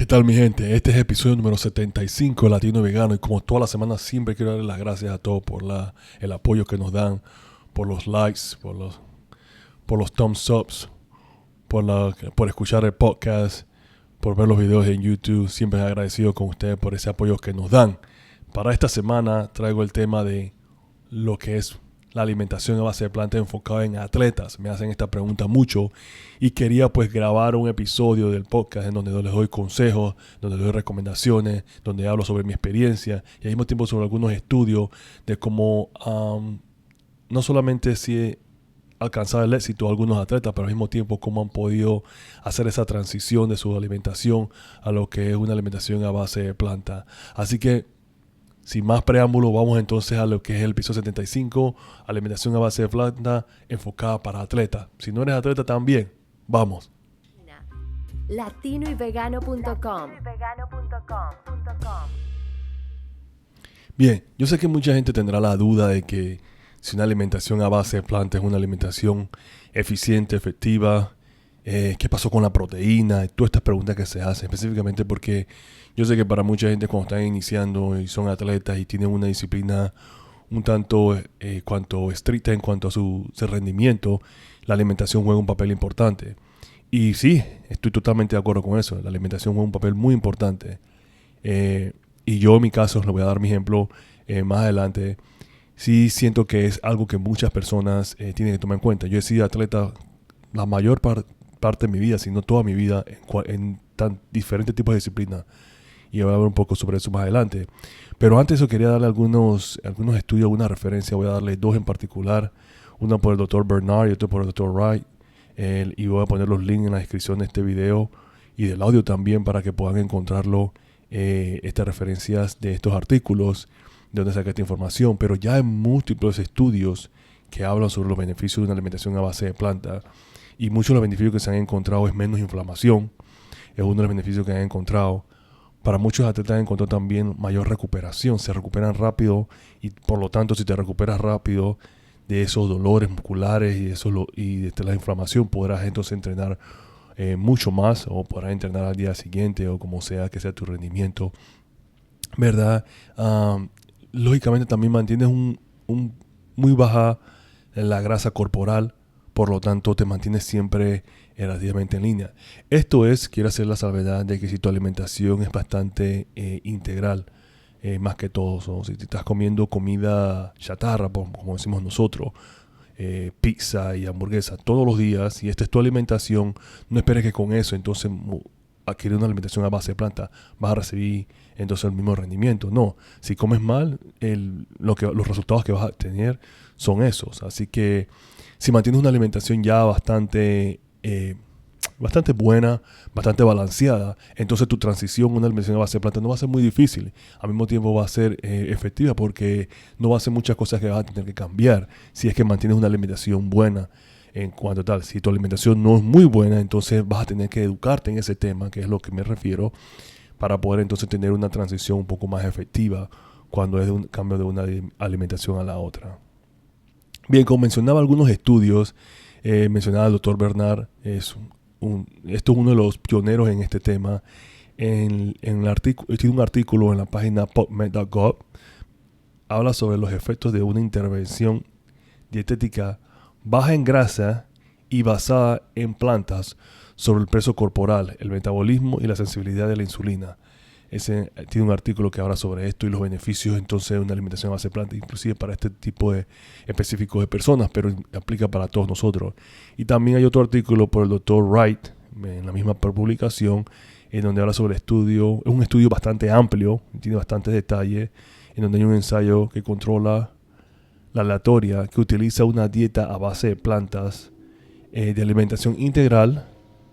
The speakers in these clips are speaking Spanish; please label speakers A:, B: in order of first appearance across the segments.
A: ¿Qué tal, mi gente? Este es el episodio número 75 de Latino y Vegano, y como toda la semana siempre quiero darles las gracias a todos por el apoyo que nos dan, por los likes, por los thumbs ups, por escuchar el podcast, por ver los videos en YouTube. Siempre agradecido con ustedes por ese apoyo que nos dan. Para esta semana traigo el tema de lo que es la alimentación a base de plantas enfocada en atletas. Me hacen esta pregunta mucho y quería pues grabar un episodio del podcast en donde les doy consejos, donde les doy recomendaciones, donde hablo sobre mi experiencia y al mismo tiempo sobre algunos estudios de cómo no solamente si he alcanzado el éxito a algunos atletas, pero al mismo tiempo cómo han podido hacer esa transición de su alimentación a lo que es una alimentación a base de planta. Así que sin más preámbulo, vamos entonces a lo que es el episodio 75, alimentación a base de planta enfocada para atletas. Si no eres atleta también, vamos.
B: Latinoyvegano.com.
A: Bien, yo sé que mucha gente tendrá la duda de que si una alimentación a base de planta es una alimentación eficiente, efectiva, qué pasó con la proteína, y todas estas preguntas que se hacen, específicamente porque yo sé que para mucha gente cuando están iniciando y son atletas y tienen una disciplina un tanto cuanto estricta en cuanto a su rendimiento, la alimentación juega un papel importante. Y sí, estoy totalmente de acuerdo con eso, la alimentación juega un papel muy importante. Y yo en mi caso, les voy a dar mi ejemplo más adelante, sí siento que es algo que muchas personas tienen que tomar en cuenta. Yo he sido atleta la mayor parte de mi vida, si no toda mi vida, en tan diferentes tipos de disciplinas. Y voy a hablar un poco sobre eso más adelante. Pero antes de eso quería darle algunos estudios, alguna referencia. Voy a darle dos en particular. Una por el Dr. Bernard y otra por el Dr. Wright. Y voy a poner los links en la descripción de este video y del audio también para que puedan encontrarlo, estas referencias de estos artículos, de donde saqué esta información. Pero ya hay múltiples estudios que hablan sobre los beneficios de una alimentación a base de planta. Y muchos de los beneficios que se han encontrado es menos inflamación. Es uno de los beneficios que han encontrado. Para muchos atletas han encontrado también mayor recuperación. Se recuperan rápido y por lo tanto si te recuperas rápido de esos dolores musculares y de la inflamación, podrás entonces entrenar mucho más, o podrás entrenar al día siguiente o como sea que sea tu rendimiento, ¿verdad? Lógicamente también mantienes un muy baja la grasa corporal, por lo tanto te mantienes siempre relativamente en línea. Esto es, quiero hacer la salvedad de que si tu alimentación es bastante integral, más que todo, o si te estás comiendo comida chatarra, como decimos nosotros, pizza y hamburguesa todos los días, y esta es tu alimentación, no esperes que con eso entonces adquirir una alimentación a base de planta vas a recibir entonces el mismo rendimiento. No, si comes mal, los resultados que vas a tener son esos. Así que si mantienes una alimentación ya bastante buena, bastante balanceada, entonces tu transición a una alimentación a base de planta no va a ser muy difícil. Al mismo tiempo va a ser efectiva, porque no va a ser muchas cosas que vas a tener que cambiar si es que mantienes una alimentación buena. En cuanto a tal, si tu alimentación no es muy buena, entonces vas a tener que educarte en ese tema, que es lo que me refiero, para poder entonces tener una transición un poco más efectiva cuando es un cambio de una alimentación a la otra. Bien, como mencionaba algunos estudios, mencionaba el Dr. Bernard, esto es uno de los pioneros en este tema. En el artículo, tiene un artículo en la página PubMed.gov, habla sobre los efectos de una intervención dietética baja en grasa y basada en plantas sobre el peso corporal, el metabolismo y la sensibilidad de la insulina. Tiene un artículo que habla sobre esto y los beneficios entonces de una alimentación a base de planta, inclusive para este tipo de específico de personas, pero aplica para todos nosotros. Y también hay otro artículo por el Dr. Wright, en la misma publicación, en donde habla sobre el estudio. Es un estudio bastante amplio, tiene bastante detalle, en donde hay un ensayo que controla la aleatoria, que utiliza una dieta a base de plantas de alimentación integral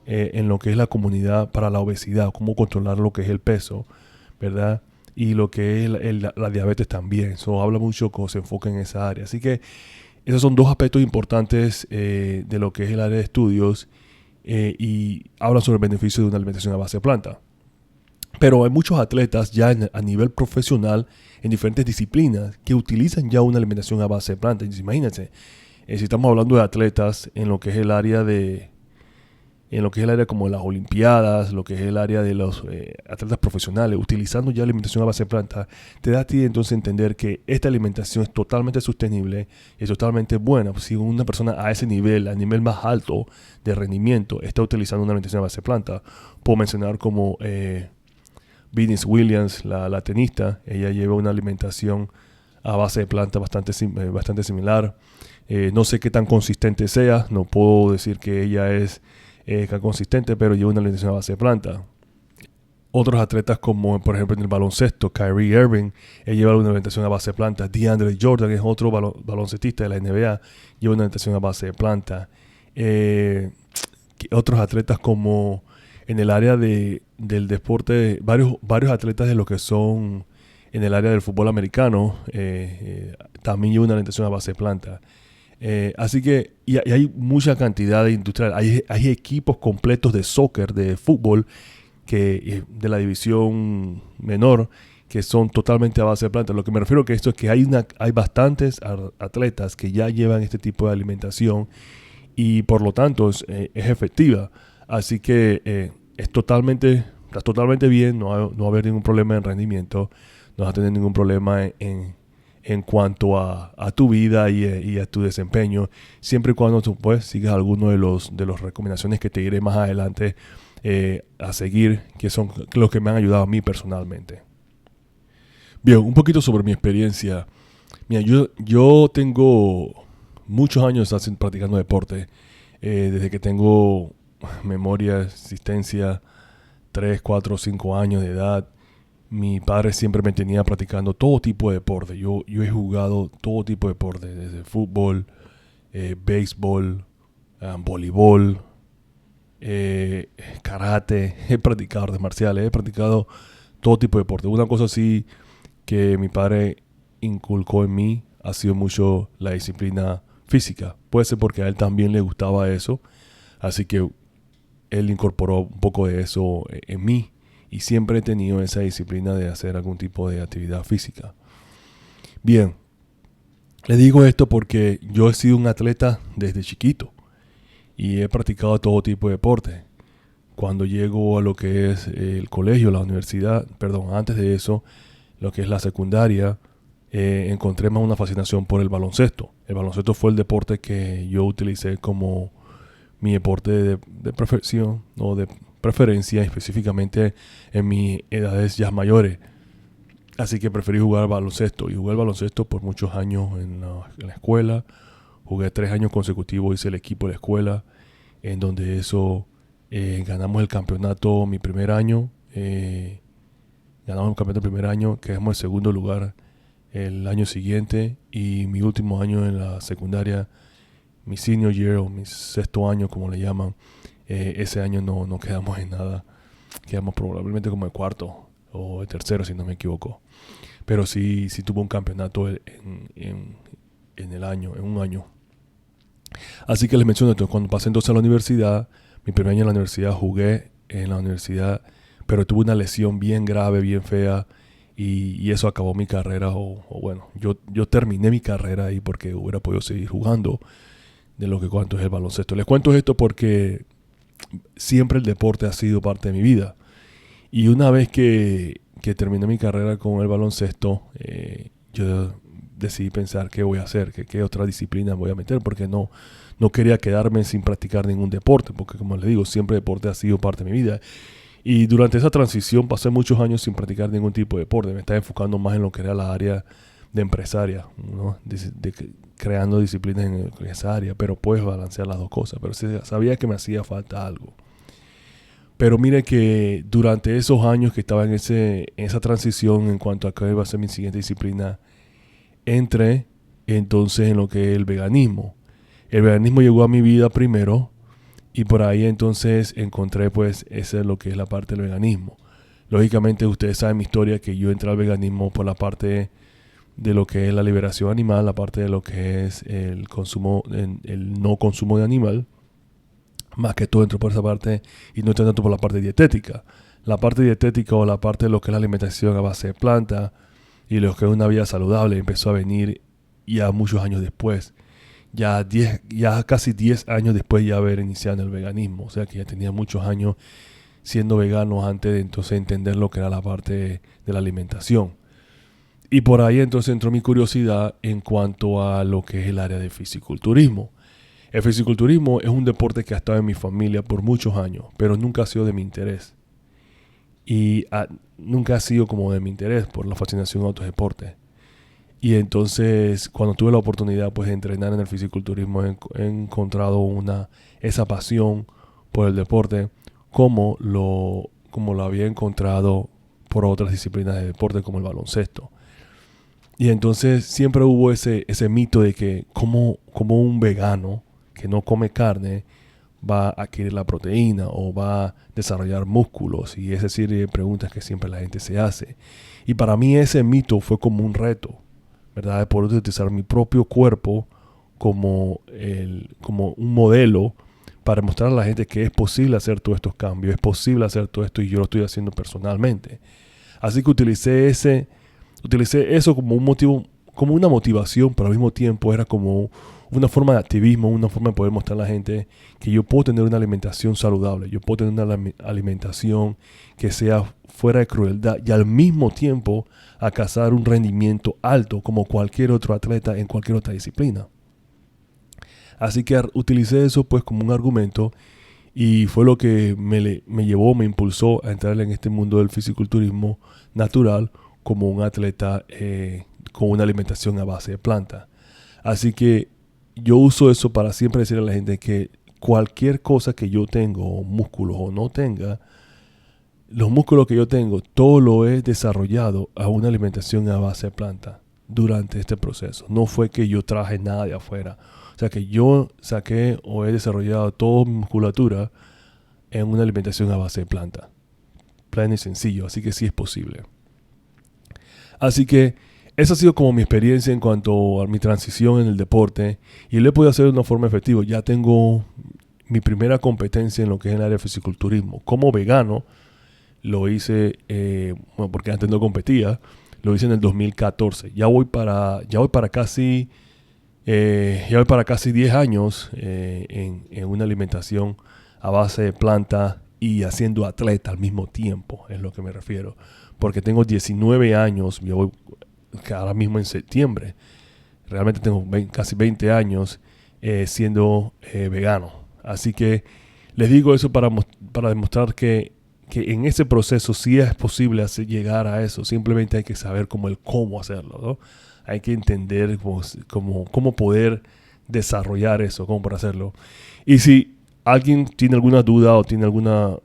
A: en lo que es la comunidad para la obesidad, cómo controlar lo que es el peso, ¿verdad? Y lo que es la diabetes también. Eso habla mucho cómo se enfoca en esa área. Así que esos son dos aspectos importantes de lo que es el área de estudios, y hablan sobre el beneficio de una alimentación a base de planta. Pero hay muchos atletas ya a nivel profesional en diferentes disciplinas que utilizan ya una alimentación a base de planta. Imagínense, si estamos hablando de atletas en lo que es el área de en lo que es el área como las olimpiadas, lo que es el área de los atletas profesionales, utilizando ya alimentación a base de planta, te da a ti entonces entender que esta alimentación es totalmente sostenible y es totalmente buena. Si una persona a ese nivel, al nivel más alto de rendimiento, está utilizando una alimentación a base de planta, puedo mencionar como Venus Williams, la tenista, ella lleva una alimentación a base de planta bastante similar. No sé qué tan consistente sea, no puedo decir que ella es consistente, pero lleva una alimentación a base de planta. Otros atletas como por ejemplo en el baloncesto, Kyrie Irving, él lleva una alimentación a base de planta. DeAndre Jordan es otro baloncestista de la NBA, lleva una alimentación a base de planta. Otros atletas como en el área del deporte, varios atletas de los que son en el área del fútbol americano, también lleva una alimentación a base de planta. Así que y hay mucha cantidad de industrial. Hay equipos completos de soccer, de fútbol, que de la división menor, que son totalmente a base de planta. Lo que me refiero a esto es que hay bastantes atletas que ya llevan este tipo de alimentación y por lo tanto es efectiva. Así que está totalmente bien, no va a haber ningún problema en rendimiento, no vas a tener ningún problema en cuanto a tu vida y a tu desempeño, siempre y cuando tú pues sigas alguno de las recomendaciones que te diré más adelante a seguir, que son los que me han ayudado a mí personalmente. Bien, un poquito sobre mi experiencia. Mira, yo tengo muchos años practicando deporte, desde que tengo memoria, existencia, 3, 4, 5 años de edad. Mi padre siempre me tenía practicando todo tipo de deporte. Yo he jugado todo tipo de deporte, desde fútbol, béisbol, voleibol, karate. He practicado artes marciales, he practicado todo tipo de deporte. Una cosa así que mi padre inculcó en mí ha sido mucho la disciplina física. Puede ser porque a él también le gustaba eso, así que él incorporó un poco de eso en mí. Y siempre he tenido esa disciplina de hacer algún tipo de actividad física. Bien, le digo esto porque yo he sido un atleta desde chiquito y he practicado todo tipo de deporte. Cuando llego a lo que es el colegio, la universidad, antes de eso, lo que es la secundaria, encontré más una fascinación por el baloncesto. El baloncesto fue el deporte que yo utilicé como mi deporte de profesión o de preferencia, específicamente en mis edades ya mayores. Así que preferí jugar baloncesto. Y jugué el baloncesto por muchos años en la escuela. Jugué 3 años consecutivos, hice el equipo de la escuela, en donde ganamos el campeonato mi primer año. Ganamos el campeonato el primer año, quedamos en segundo lugar el año siguiente. Y mi último año en la secundaria, mi senior year o mi sexto año como le llaman, ese año no quedamos en nada. Quedamos probablemente como el cuarto o el tercero, si no me equivoco. Pero sí tuvo un campeonato en un año. Así que les menciono esto. Cuando pasé entonces a la universidad, mi primer año en la universidad, jugué en la universidad, pero tuve una lesión bien grave, bien fea, y eso acabó mi carrera. Yo terminé mi carrera ahí porque hubiera podido seguir jugando de lo que cuento es el baloncesto. Les cuento esto porque siempre el deporte ha sido parte de mi vida. Y una vez que terminé mi carrera con el baloncesto, yo decidí pensar qué voy a hacer, qué otra disciplina voy a meter, porque no quería quedarme sin practicar ningún deporte, porque como les digo, siempre el deporte ha sido parte de mi vida. Y durante esa transición pasé muchos años sin practicar ningún tipo de deporte. Me estaba enfocando más en lo que era la área de empresaria, ¿no? Creando disciplinas en esa área, pero puedes balancear las dos cosas. Pero sabía que me hacía falta algo. Pero mire que durante esos años que estaba en esa transición en cuanto a qué iba a ser mi siguiente disciplina, entré entonces en lo que es el veganismo. El veganismo llegó a mi vida primero y por ahí entonces encontré pues esa es lo que es la parte del veganismo. Lógicamente ustedes saben mi historia, que yo entré al veganismo por la parte de lo que es la liberación animal, la parte de lo que es el consumo, el no consumo de animal. Más que todo entro por esa parte y no tanto por la parte dietética. La parte dietética o la parte de lo que es la alimentación a base de planta y lo que es una vida saludable empezó a venir ya muchos años después. ya casi 10 años después de haber iniciado el veganismo. O sea que ya tenía muchos años siendo vegano antes de entonces entender lo que era la parte de la alimentación. Y por ahí entonces entró mi curiosidad en cuanto a lo que es el área de fisiculturismo. El fisiculturismo es un deporte que ha estado en mi familia por muchos años, pero nunca ha sido de mi interés. Y nunca ha sido como de mi interés por la fascinación a otros deportes. Y entonces, cuando tuve la oportunidad pues, de entrenar en el fisiculturismo, he encontrado esa pasión por el deporte como lo había encontrado por otras disciplinas de deporte como el baloncesto. Y entonces siempre hubo ese mito de que como un vegano que no come carne va a adquirir la proteína o va a desarrollar músculos, y esa serie de preguntas que siempre la gente se hace. Y para mí ese mito fue como un reto, ¿verdad? De poder utilizar mi propio cuerpo como un modelo para mostrar a la gente que es posible hacer todos estos cambios, es posible hacer todo esto, y yo lo estoy haciendo personalmente. Así que utilicé eso como un motivo, como una motivación, pero al mismo tiempo era como una forma de activismo, una forma de poder mostrar a la gente que yo puedo tener una alimentación saludable, yo puedo tener una alimentación que sea fuera de crueldad y al mismo tiempo alcanzar un rendimiento alto como cualquier otro atleta en cualquier otra disciplina. Así que utilicé eso pues como un argumento, y fue lo que me impulsó a entrar en este mundo del fisiculturismo natural como un atleta con una alimentación a base de planta. Así que yo uso eso para siempre decirle a la gente que cualquier cosa que yo tengo, músculos o no tenga, los músculos que yo tengo, todo lo he desarrollado a una alimentación a base de planta durante este proceso. No fue que yo traje nada de afuera. O sea que yo saqué o he desarrollado toda mi musculatura en una alimentación a base de planta. Plano y sencillo, así que sí es posible. Así que esa ha sido como mi experiencia en cuanto a mi transición en el deporte, y lo he podido hacer de una forma efectiva. Ya tengo mi primera competencia en lo que es el área de fisiculturismo. Como vegano lo hice, porque antes no competía, lo hice en el 2014. Ya voy para casi 10 años en una alimentación a base de planta y haciendo atleta al mismo tiempo, es lo que me refiero. Porque tengo 19 años, yo voy ahora mismo en septiembre. Realmente tengo casi 20 años siendo vegano. Así que les digo eso para demostrar que en ese proceso sí es posible llegar a eso. Simplemente hay que saber cómo hacerlo, ¿no? Hay que entender cómo poder desarrollar eso, cómo poder hacerlo. Y si alguien tiene alguna duda o tiene alguna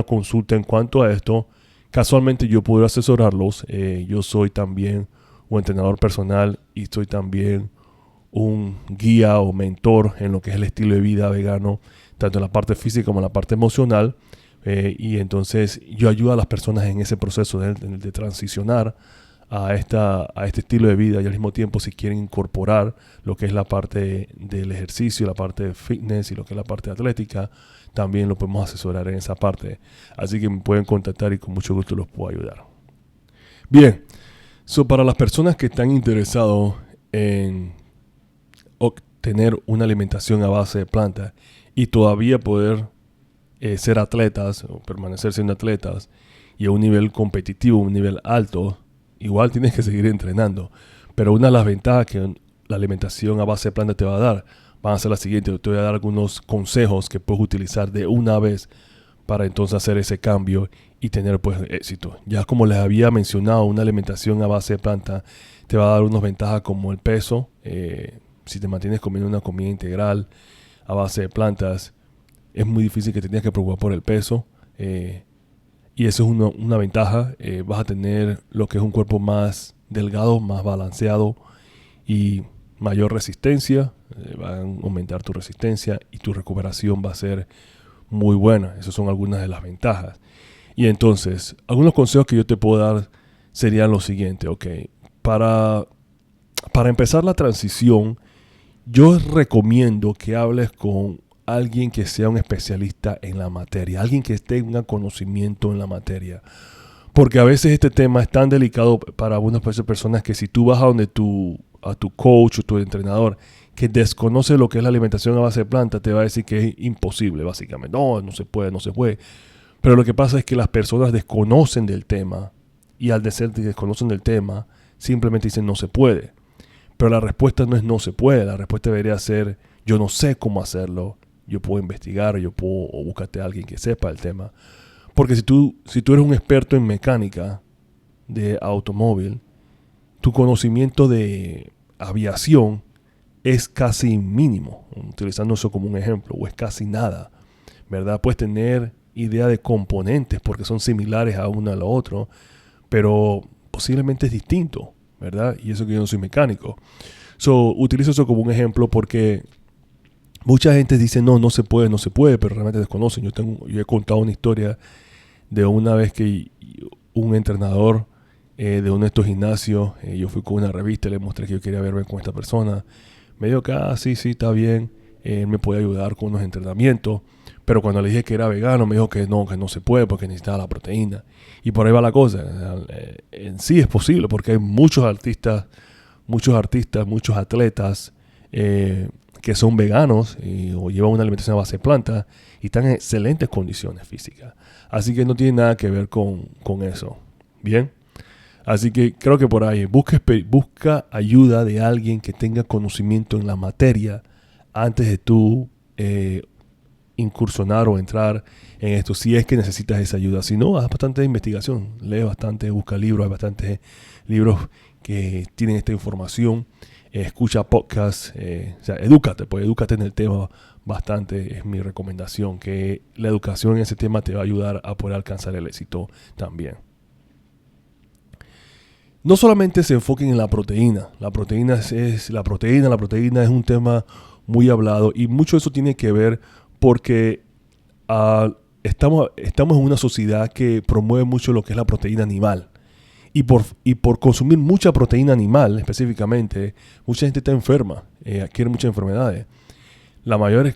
A: consulta en cuanto a esto, casualmente yo puedo asesorarlos. Yo soy también un entrenador personal y soy también un guía o mentor en lo que es el estilo de vida vegano, tanto en la parte física como en la parte emocional. Y entonces yo ayudo a las personas en ese proceso de transicionar a este estilo de vida, y al mismo tiempo si quieren incorporar lo que es la parte del ejercicio, la parte de fitness y lo que es la parte atlética, también lo podemos asesorar en esa parte. Así que me pueden contactar y con mucho gusto los puedo ayudar. Bien, para las personas que están interesados en obtener una alimentación a base de plantas y todavía poder ser atletas o permanecer siendo atletas y a un nivel competitivo, un nivel alto, igual tienes que seguir entrenando. Pero una de las ventajas que la alimentación a base de planta te va a dar van a ser las siguientes. Te voy a dar algunos consejos que puedes utilizar de una vez para entonces hacer ese cambio y tener pues éxito. Ya como les había mencionado, una alimentación a base de planta te va a dar unas ventajas como el peso. Si te mantienes comiendo una comida integral a base de plantas, es muy difícil que te tengas que preocupar por el peso. Y eso es una ventaja. Vas a tener lo que es un cuerpo más delgado, más balanceado y mayor resistencia. Va a aumentar tu resistencia y tu recuperación va a ser muy buena. Esas son algunas de las ventajas. Y entonces, algunos consejos que yo te puedo dar serían los siguientes. Para empezar la transición, yo recomiendo que hables con alguien que sea un especialista en la materia, alguien que tenga conocimiento en la materia. Porque a veces este tema es tan delicado para algunas personas que si tú vas a donde tu a tu coach o tu entrenador que desconoce lo que es la alimentación a base de planta, te va a decir que es imposible, básicamente. No, no se puede, no se puede. Pero lo que pasa es que las personas desconocen del tema y al decir que desconocen del tema, simplemente dicen no se puede. Pero la respuesta no es no se puede, la respuesta debería ser yo no sé cómo hacerlo, yo puedo investigar, o búscate a alguien que sepa el tema. Porque si tú eres un experto en mecánica de automóvil, tu conocimiento de aviación es casi mínimo, utilizando eso como un ejemplo, o es casi nada, ¿verdad? Puedes tener idea de componentes porque son similares a uno a lo otro, pero posiblemente es distinto, ¿verdad? Y eso que yo no soy mecánico. Utilizo eso como un ejemplo porque mucha gente dice no se puede, pero realmente desconocen. Yo he contado una historia de una vez que un entrenador de uno de estos gimnasios, yo fui con una revista, le mostré que yo quería verme con esta persona. Me dijo que sí, está bien, él me puede ayudar con unos entrenamientos. Pero cuando le dije que era vegano, me dijo que no se puede porque necesitaba la proteína. Y por ahí va la cosa. En sí es posible porque hay muchos artistas, muchos atletas que son veganos o llevan una alimentación a base de planta y están en excelentes condiciones físicas. Así que no tiene nada que ver con eso. Bien. Así que creo que por ahí busca ayuda de alguien que tenga conocimiento en la materia antes de tú incursionar o entrar en esto, si es que necesitas esa ayuda. Si no, haz bastante investigación, lee bastante, busca libros, hay bastantes libros que tienen esta información, escucha podcasts, edúcate en el tema bastante, es mi recomendación, que la educación en ese tema te va a ayudar a poder alcanzar el éxito también. No solamente se enfoquen en la proteína. La proteína es un tema muy hablado y mucho de eso tiene que ver porque estamos en una sociedad que promueve mucho lo que es la proteína animal. Y por consumir mucha proteína animal, específicamente, mucha gente está enferma, adquiere muchas enfermedades. La mayor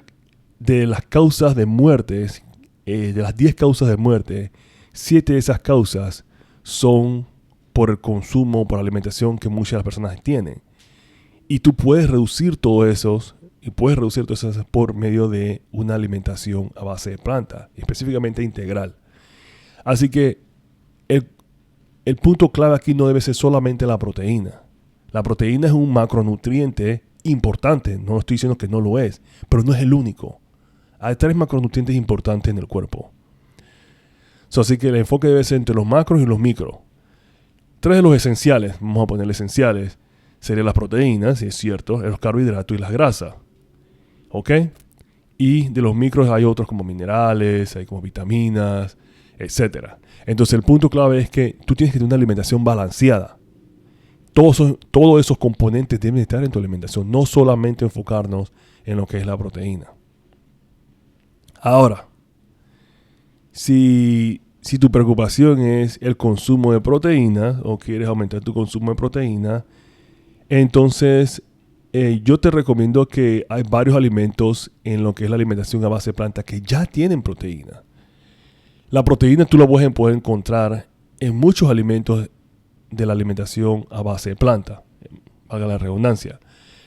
A: de las causas de muertes, de las 10 causas de muerte, 7 de esas causas son por el consumo, por la alimentación que muchas de las personas tienen. Y tú puedes reducir todo eso por medio de una alimentación a base de planta, específicamente integral. Así que el punto clave aquí no debe ser solamente la proteína. La proteína es un macronutriente importante, no estoy diciendo que no lo es, pero no es el único. Hay 3 macronutrientes importantes en el cuerpo. Así que el enfoque debe ser entre los macros y los micros. 3 de los esenciales, vamos a ponerle esenciales, serían las proteínas, si es cierto, los carbohidratos y las grasas. ¿Ok? Y de los micros hay otros como minerales, hay como vitaminas, etc. Entonces el punto clave es que tú tienes que tener una alimentación balanceada. Todos esos componentes deben estar en tu alimentación, no solamente enfocarnos en lo que es la proteína. Ahora, si tu preocupación es el consumo de proteína o quieres aumentar tu consumo de proteína, entonces yo te recomiendo que hay varios alimentos en lo que es la alimentación a base de planta que ya tienen proteína. La proteína tú la vas a poder encontrar en muchos alimentos de la alimentación a base de planta, valga la redundancia.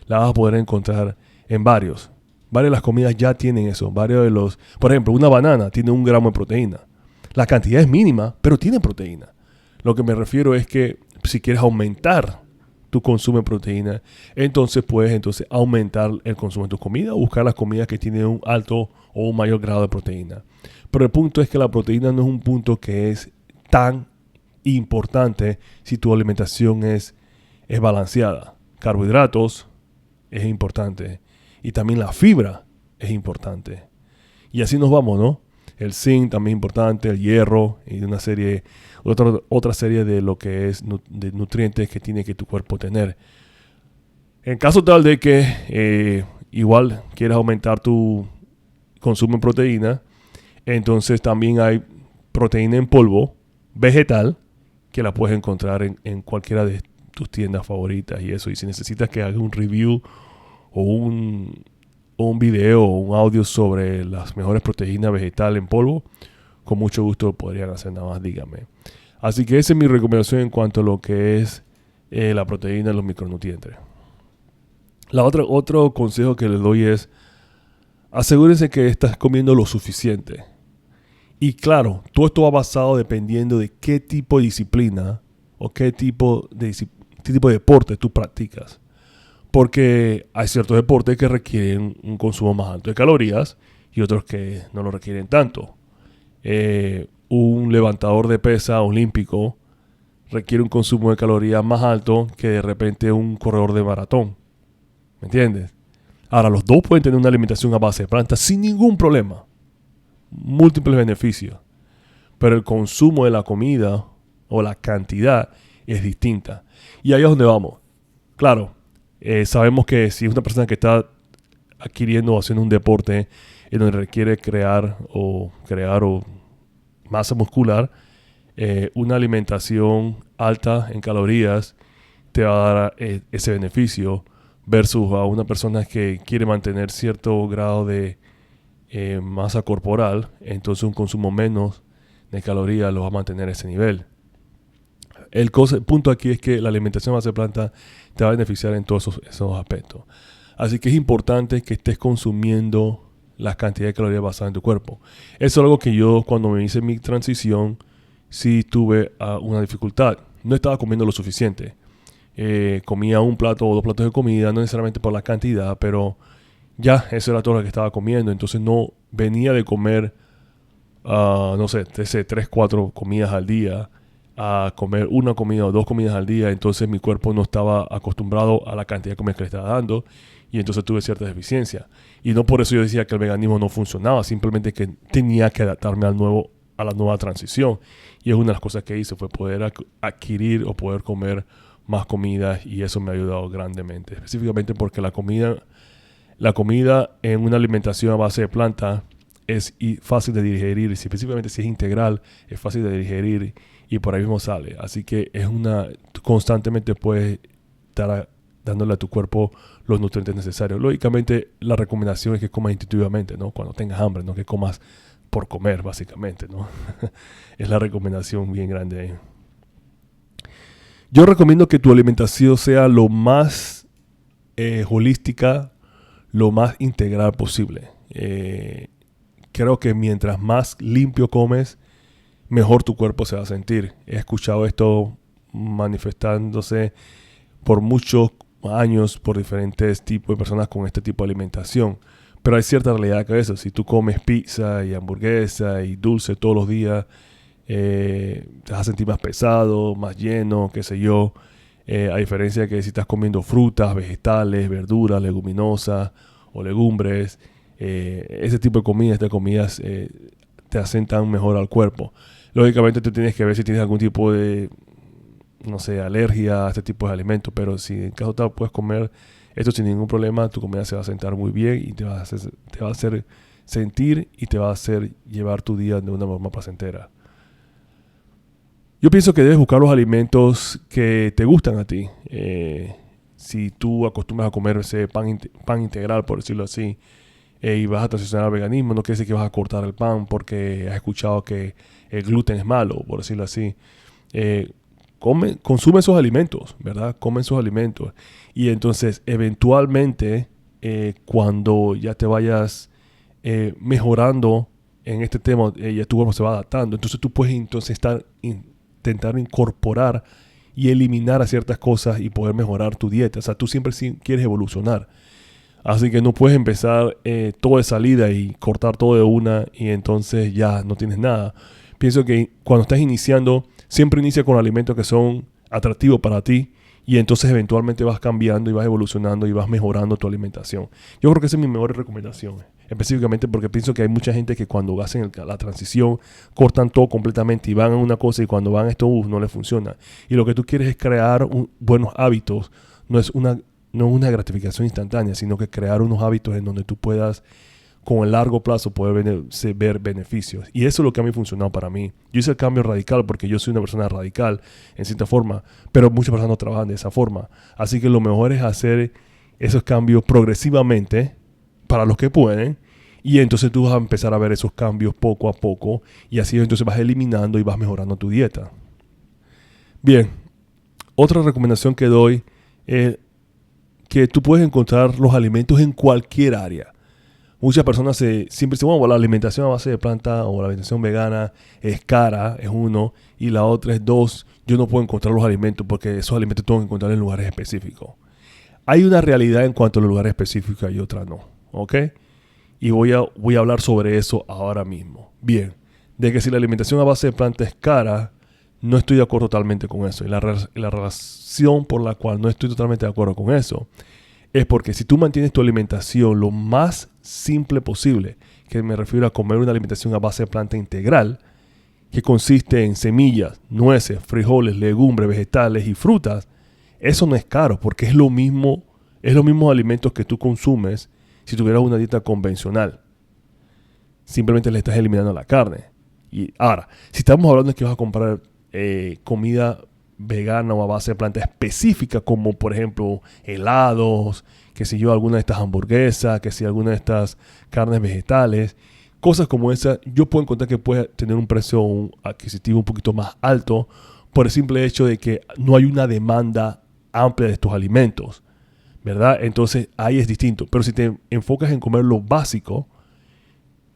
A: La vas a poder encontrar en varios. Varias de las comidas ya tienen eso. Por ejemplo, una banana tiene 1 gramo de proteína. La cantidad es mínima, pero tiene proteína. Lo que me refiero es que si quieres aumentar tu consumo de proteína, entonces puedes aumentar el consumo de tu comida o buscar las comidas que tienen un alto o un mayor grado de proteína. Pero el punto es que la proteína no es un punto que es tan importante si tu alimentación es balanceada. Carbohidratos es importante y también la fibra es importante. Y así nos vamos, ¿no? El zinc también es importante, el hierro y otra serie de lo que es de nutrientes que tiene que tu cuerpo tener. En caso tal de que igual quieras aumentar tu consumo de proteína, entonces también hay proteína en polvo vegetal que la puedes encontrar en cualquiera de tus tiendas favoritas y eso. Y si necesitas que haga un review o un video o un audio sobre las mejores proteínas vegetales en polvo, con mucho gusto podrían hacer, nada más díganme. Así que esa es mi recomendación en cuanto a lo que es la proteína y los micronutrientes. Otro consejo que les doy es asegúrense que estás comiendo lo suficiente. Y claro, todo esto va basado dependiendo de qué tipo de disciplina o qué tipo de deporte tú practicas. Porque hay ciertos deportes que requieren un consumo más alto de calorías y otros que no lo requieren tanto. Un levantador de pesa olímpico requiere un consumo de calorías más alto que de repente un corredor de maratón. ¿Me entiendes? Ahora, los dos pueden tener una alimentación a base de plantas sin ningún problema. Múltiples beneficios. Pero el consumo de la comida o la cantidad es distinta. Y ahí es donde vamos. Claro, sabemos que si es una persona que está adquiriendo o haciendo un deporte en donde requiere crear masa muscular, una alimentación alta en calorías te va a dar ese beneficio versus a una persona que quiere mantener cierto grado de masa corporal, entonces un consumo menos de calorías lo va a mantener a ese nivel. El punto aquí es que la alimentación a base de planta te va a beneficiar en todos esos aspectos. Así que es importante que estés consumiendo las cantidades de calorías basadas en tu cuerpo. Eso es algo que yo cuando me hice mi transición sí tuve una dificultad. No estaba comiendo lo suficiente. Comía un plato o dos platos de comida, no necesariamente por la cantidad, pero ya eso era todo lo que estaba comiendo. Entonces no venía de comer, no sé, 3, 4 comidas al día a comer una comida o dos comidas al día. Entonces mi cuerpo no estaba acostumbrado a la cantidad de comida que le estaba dando y entonces tuve cierta deficiencia. Y no por eso yo decía que el veganismo no funcionaba, simplemente que tenía que adaptarme a la nueva transición. Y es una de las cosas que hice, fue poder adquirir o poder comer más comida y eso me ha ayudado grandemente. Específicamente porque la comida en una alimentación a base de planta es fácil de digerir, específicamente si es integral, es fácil de digerir y por ahí mismo sale. Así que constantemente puedes estar dándole a tu cuerpo los nutrientes necesarios. Lógicamente, la recomendación es que comas intuitivamente, ¿no? Cuando tengas hambre, no que comas por comer, básicamente, ¿no? Es la recomendación bien grande ahí. Yo recomiendo que tu alimentación sea lo más holística, lo más integral posible. Creo que mientras más limpio comes, mejor tu cuerpo se va a sentir. He escuchado esto manifestándose por muchos años por diferentes tipos de personas con este tipo de alimentación. Pero hay cierta realidad que eso. Si tú comes pizza y hamburguesa y dulce todos los días, te vas a sentir más pesado, más lleno, qué sé yo. A diferencia de que si estás comiendo frutas, vegetales, verduras, leguminosas o legumbres, ese tipo de estas comidas te asentan mejor al cuerpo. Lógicamente tú tienes que ver si tienes algún tipo de, no sé, alergia a este tipo de alimentos, pero si en caso tal puedes comer esto sin ningún problema, tu comida se va a sentar muy bien y te va a hacer sentir y te va a hacer llevar tu día de una forma placentera. Yo pienso que debes buscar los alimentos que te gustan a ti. Si tú acostumbras a comer ese pan integral, por decirlo así, y vas a transicionar al veganismo, no quiere decir que vas a cortar el pan porque has escuchado que el gluten es malo, por decirlo así. Consume esos alimentos, ¿verdad? Come esos alimentos. Y entonces, eventualmente, cuando ya te vayas mejorando en este tema, ya tu cuerpo se va adaptando. Entonces, tú puedes intentar incorporar y eliminar a ciertas cosas y poder mejorar tu dieta. O sea, tú siempre quieres evolucionar. Así que no puedes empezar todo de salida y cortar todo de una y entonces ya no tienes nada. Pienso que cuando estás iniciando, siempre inicia con alimentos que son atractivos para ti y entonces eventualmente vas cambiando y vas evolucionando y vas mejorando tu alimentación. Yo creo que esa es mi mejor recomendación, específicamente porque pienso que hay mucha gente que cuando hacen la transición cortan todo completamente y van a una cosa y cuando van a esto no les funciona. Y lo que tú quieres es crear buenos hábitos, no es una gratificación instantánea, sino que crear unos hábitos en donde tú puedas con el largo plazo poder ver beneficios. Y eso es lo que a mí funcionó para mí. Yo hice el cambio radical porque yo soy una persona radical en cierta forma, pero muchas personas no trabajan de esa forma. Así que lo mejor es hacer esos cambios progresivamente para los que pueden y entonces tú vas a empezar a ver esos cambios poco a poco y así entonces vas eliminando y vas mejorando tu dieta. Bien, otra recomendación que doy es que tú puedes encontrar los alimentos en cualquier área. Muchas personas siempre dicen, bueno, la alimentación a base de planta o la alimentación vegana es cara, es uno, y la otra es dos, yo no puedo encontrar los alimentos porque esos alimentos tengo que encontrar en lugares específicos. Hay una realidad en cuanto a los lugares específicos y otra no, ¿ok? Y voy a hablar sobre eso ahora mismo. Bien, de que si la alimentación a base de planta es cara, no estoy de acuerdo totalmente con eso. Y la relación por la cual no estoy totalmente de acuerdo con eso es porque si tú mantienes tu alimentación lo más simple posible, que me refiero a comer una alimentación a base de planta integral, que consiste en semillas, nueces, frijoles, legumbres, vegetales y frutas, eso no es caro porque es los mismos alimentos que tú consumes si tuvieras una dieta convencional. Simplemente le estás eliminando la carne. Y ahora, si estamos hablando de que vas a comprar comida vegana o a base de planta específica, como por ejemplo helados, que si yo alguna de estas hamburguesas, que si alguna de estas carnes vegetales, cosas como esas, yo puedo encontrar que puede tener un precio adquisitivo un poquito más alto por el simple hecho de que no hay una demanda amplia de estos alimentos, ¿verdad? Entonces ahí es distinto. Pero si te enfocas en comer lo básico,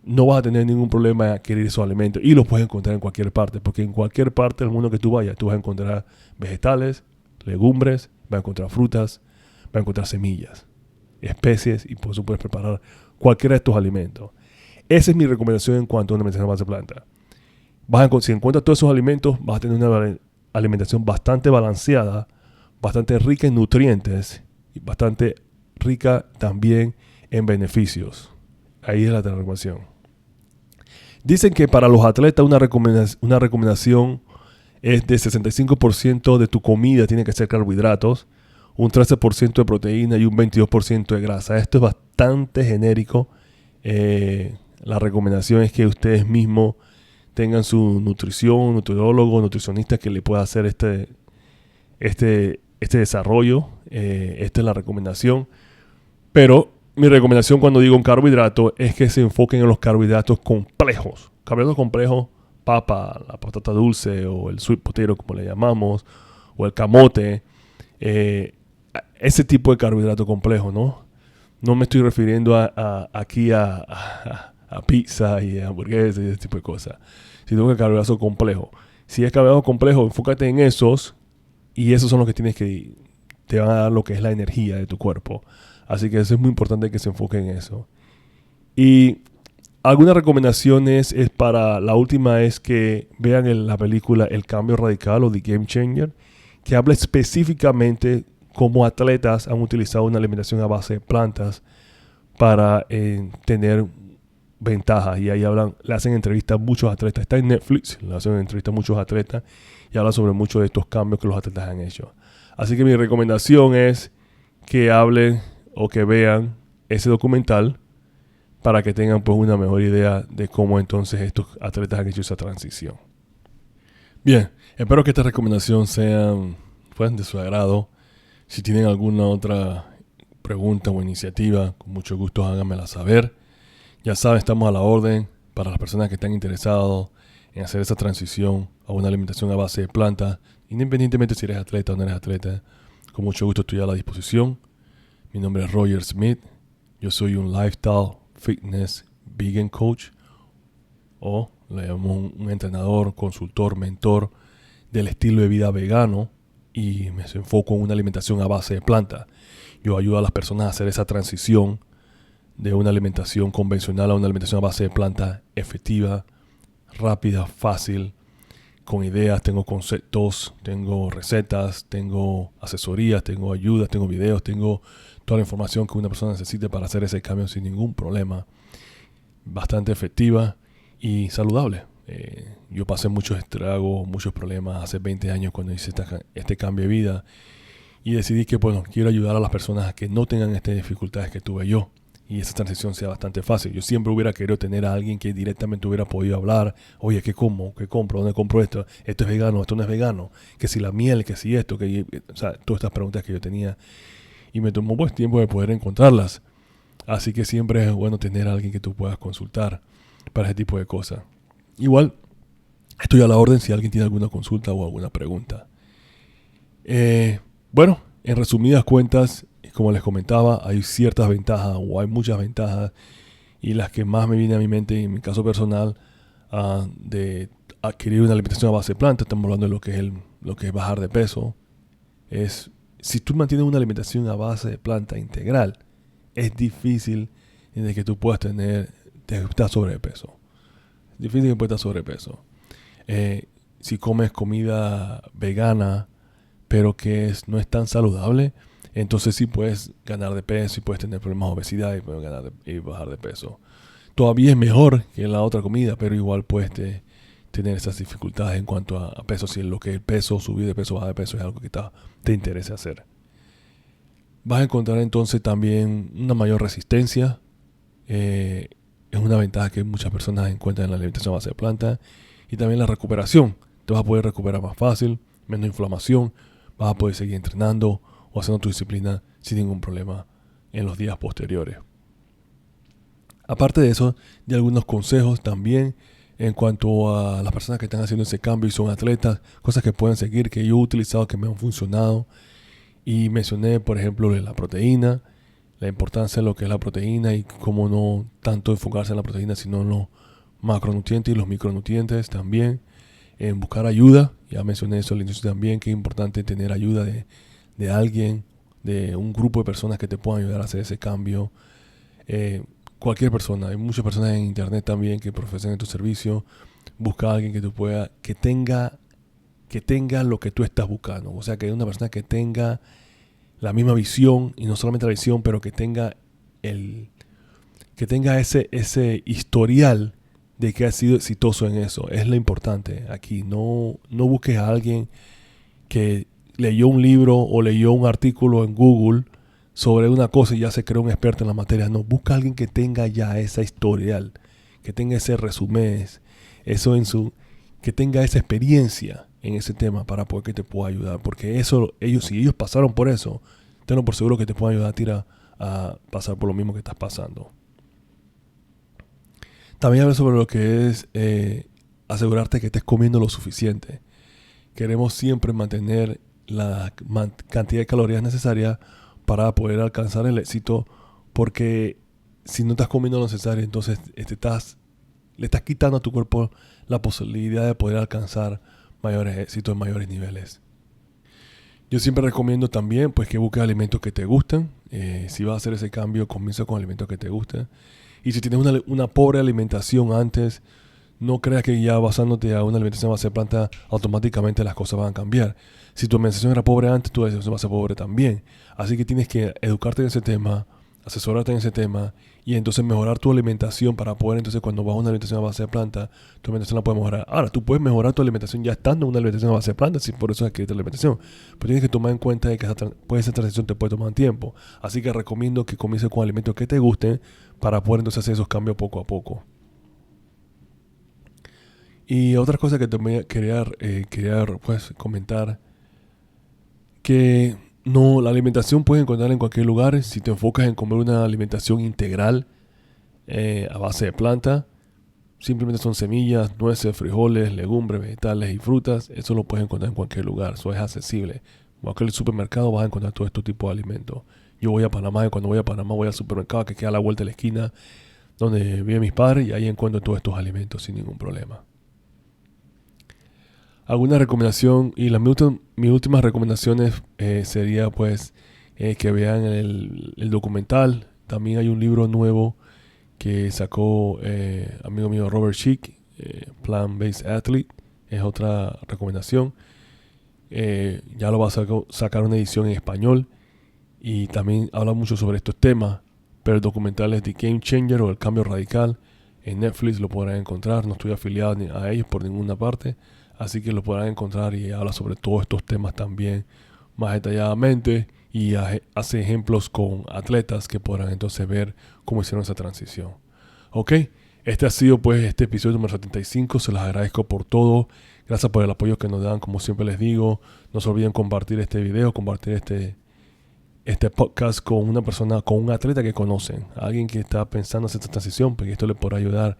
A: no vas a tener ningún problema en adquirir esos alimentos y los puedes encontrar en cualquier parte, porque en cualquier parte del mundo que tú vayas, tú vas a encontrar vegetales, legumbres, vas a encontrar frutas, vas a encontrar semillas, especies y por eso puedes preparar cualquiera de estos alimentos. Esa es mi recomendación en cuanto a una alimentación a base de planta. Si encuentras todos esos alimentos, vas a tener una alimentación bastante balanceada, bastante rica en nutrientes y bastante rica también en beneficios. Ahí es la recomendación. Dicen que para los atletas una recomendación es de 65% de tu comida tiene que ser carbohidratos, un 13% de proteína y un 22% de grasa. Esto es bastante genérico. La recomendación es que ustedes mismos tengan su nutriólogo, nutricionista que le pueda hacer este desarrollo. Esta es la recomendación. Pero mi recomendación cuando digo un carbohidrato es que se enfoquen en los carbohidratos complejos. Carbohidratos complejos, papa, la patata dulce o el sweet potato como le llamamos, o el camote. Ese tipo de carbohidrato complejo, ¿no? No me estoy refiriendo aquí a pizza y a hamburguesas y ese tipo de cosas, sino que carbohidrato complejo. Si es carbohidrato complejo, enfócate en esos y esos son los que te van a dar lo que es la energía de tu cuerpo. Así que eso es muy importante que se enfoque en eso. Y algunas recomendaciones la última es que vean la película El Cambio Radical o The Game Changer, que habla específicamente cómo atletas han utilizado una alimentación a base de plantas para tener ventajas. Y ahí le hacen entrevistas a muchos atletas. Está en Netflix, le hacen entrevistas a muchos atletas y habla sobre muchos de estos cambios que los atletas han hecho. Así que mi recomendación es que hablen o que vean ese documental para que tengan pues una mejor idea de cómo entonces estos atletas han hecho esa transición. Bien, espero que esta recomendación sean de su agrado. Si tienen alguna otra pregunta o iniciativa, con mucho gusto háganmela saber. Ya saben, estamos a la orden para las personas que están interesadas en hacer esa transición a una alimentación a base de plantas, independientemente si eres atleta o no eres atleta. Con mucho gusto estoy a la disposición. Mi nombre es Roger Smith. Yo soy un lifestyle, fitness, vegan coach o le llamo un entrenador, consultor, mentor del estilo de vida vegano y me enfoco en una alimentación a base de planta. Yo ayudo a las personas a hacer esa transición de una alimentación convencional a una alimentación a base de planta efectiva, rápida, fácil, con ideas, tengo conceptos, tengo recetas, tengo asesorías, tengo ayudas, tengo videos, tengo toda la información que una persona necesite para hacer ese cambio sin ningún problema. Bastante efectiva y saludable. Yo pasé muchos estragos, muchos problemas hace 20 años cuando hice este cambio de vida y decidí que quiero ayudar a las personas a que no tengan estas dificultades que tuve yo y esa transición sea bastante fácil. Yo siempre hubiera querido tener a alguien que directamente hubiera podido hablar, oye, ¿qué como? ¿Qué compro? ¿Dónde compro esto? ¿Esto es vegano? ¿Esto no es vegano? ¿Que si la miel? ¿Que si esto? O sea, todas estas preguntas que yo tenía y me tomó pues tiempo de poder encontrarlas. Así que siempre es bueno tener a alguien que tú puedas consultar para ese tipo de cosas. Igual, estoy a la orden si alguien tiene alguna consulta o alguna pregunta. Bueno, en resumidas cuentas, como les comentaba, hay ciertas ventajas o hay muchas ventajas, y las que más me vienen a mi mente en mi caso personal de adquirir una alimentación a base de planta, estamos hablando de lo que es bajar de peso, es si tú mantienes una alimentación a base de planta integral, es difícil de que tú puedas estar sobrepeso. Es difícil que puedas estar sobrepeso. Si comes comida vegana, pero que no es tan saludable, entonces sí puedes ganar de peso y puedes tener problemas de obesidad y puedes y bajar de peso. Todavía es mejor que la otra comida, pero igual puedes tener esas dificultades en cuanto a peso. Si lo que es peso, subir de peso, bajar de peso es algo que te interesa hacer. Vas a encontrar entonces también una mayor resistencia. Es una ventaja que muchas personas encuentran en la alimentación a base de planta. Y también la recuperación. Te vas a poder recuperar más fácil, menos inflamación. Vas a poder seguir entrenando o haciendo tu disciplina sin ningún problema en los días posteriores. Aparte de eso, de algunos consejos también en cuanto a las personas que están haciendo ese cambio y son atletas, cosas que pueden seguir, que yo he utilizado, que me han funcionado. Y mencioné, por ejemplo, la proteína, la importancia de lo que es la proteína y cómo no tanto enfocarse en la proteína, sino en los macronutrientes y los micronutrientes también. En buscar ayuda, ya mencioné eso al inicio también, que es importante tener ayuda de alguien, de un grupo de personas que te puedan ayudar a hacer ese cambio. Cualquier persona, hay muchas personas en internet también que profesan en tu servicio. Busca a alguien que tenga lo que tú estás buscando. O sea, que una persona que tenga la misma visión, y no solamente la visión, pero que tenga ese historial de que ha sido exitoso en eso. Es lo importante aquí. No busques a alguien que leyó un libro o leyó un artículo en Google sobre una cosa y ya se creó un experto en la materia. No, busca a alguien que tenga ya esa historial, que tenga ese resumen, que tenga esa experiencia en ese tema para poder que te pueda ayudar. Porque si ellos pasaron por eso, tenlo por seguro que te pueden ayudar a pasar por lo mismo que estás pasando. También hablo sobre lo que es asegurarte que estés comiendo lo suficiente. Queremos siempre mantener la cantidad de calorías necesarias para poder alcanzar el éxito, porque si no estás comiendo lo necesario, entonces le estás quitando a tu cuerpo la posibilidad de poder alcanzar mayores éxitos en mayores niveles. Yo siempre recomiendo también pues que busques alimentos que te gusten. Si vas a hacer ese cambio, comienza con alimentos que te gusten. Y si tienes una pobre alimentación antes, no creas que ya basándote a una alimentación a base de planta, automáticamente las cosas van a cambiar. Si tu alimentación era pobre antes, tu alimentación va a ser pobre también. Así que tienes que educarte en ese tema, asesorarte en ese tema y entonces mejorar tu alimentación para poder, entonces cuando vas a una alimentación a base de planta, tu alimentación la puedes mejorar. Ahora, tú puedes mejorar tu alimentación ya estando en una alimentación a base de planta, si por eso adquiriste la alimentación. Pero tienes que tomar en cuenta de que esa transición te puede tomar tiempo. Así que recomiendo que comiences con alimentos que te gusten para poder entonces hacer esos cambios poco a poco. Y otra cosa que también quería pues, comentar, que la alimentación puedes encontrar en cualquier lugar. Si te enfocas en comer una alimentación integral a base de planta, simplemente son semillas, nueces, frijoles, legumbres, vegetales y frutas. Eso lo puedes encontrar en cualquier lugar, eso es accesible. En cualquier supermercado vas a encontrar todo este tipo de alimentos. Yo voy a Panamá y cuando voy a Panamá voy al supermercado que queda a la vuelta de la esquina donde viven mis padres y ahí encuentro todos estos alimentos sin ningún problema. Alguna recomendación, y mis últimas recomendaciones sería pues que vean el documental. También hay un libro nuevo que sacó amigo mío Robert Schick, Plant-Based Athlete, es otra recomendación. Ya lo va a sacar una edición en español y también habla mucho sobre estos temas, pero el documental es The Game Changer o El Cambio Radical. En Netflix lo podrán encontrar, no estoy afiliado a ellos por ninguna parte, así que lo podrán encontrar y habla sobre todos estos temas también más detalladamente y hace ejemplos con atletas que podrán entonces ver cómo hicieron esa transición. Ok, este ha sido pues este episodio número 75, se los agradezco por todo, gracias por el apoyo que nos dan, como siempre les digo, no se olviden compartir este video, compartir este podcast con una persona, con un atleta que conocen, alguien que está pensando hacer esta transición, porque esto le podrá ayudar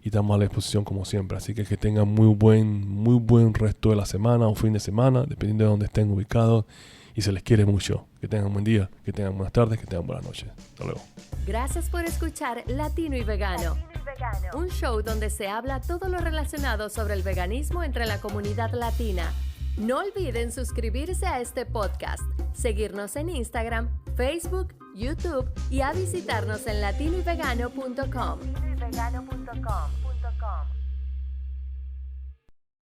A: y estamos a la disposición como siempre. Así que tengan muy buen resto de la semana o fin de semana, dependiendo de dónde estén ubicados, y se les quiere mucho. Que tengan un buen día, que tengan buenas tardes, que tengan buenas noches. Hasta luego.
B: Gracias por escuchar Latino y Vegano, un show donde se habla todo lo relacionado sobre el veganismo entre la comunidad latina. No olviden suscribirse a este podcast, seguirnos en Instagram, Facebook, YouTube y a visitarnos en latinoyvegano.com.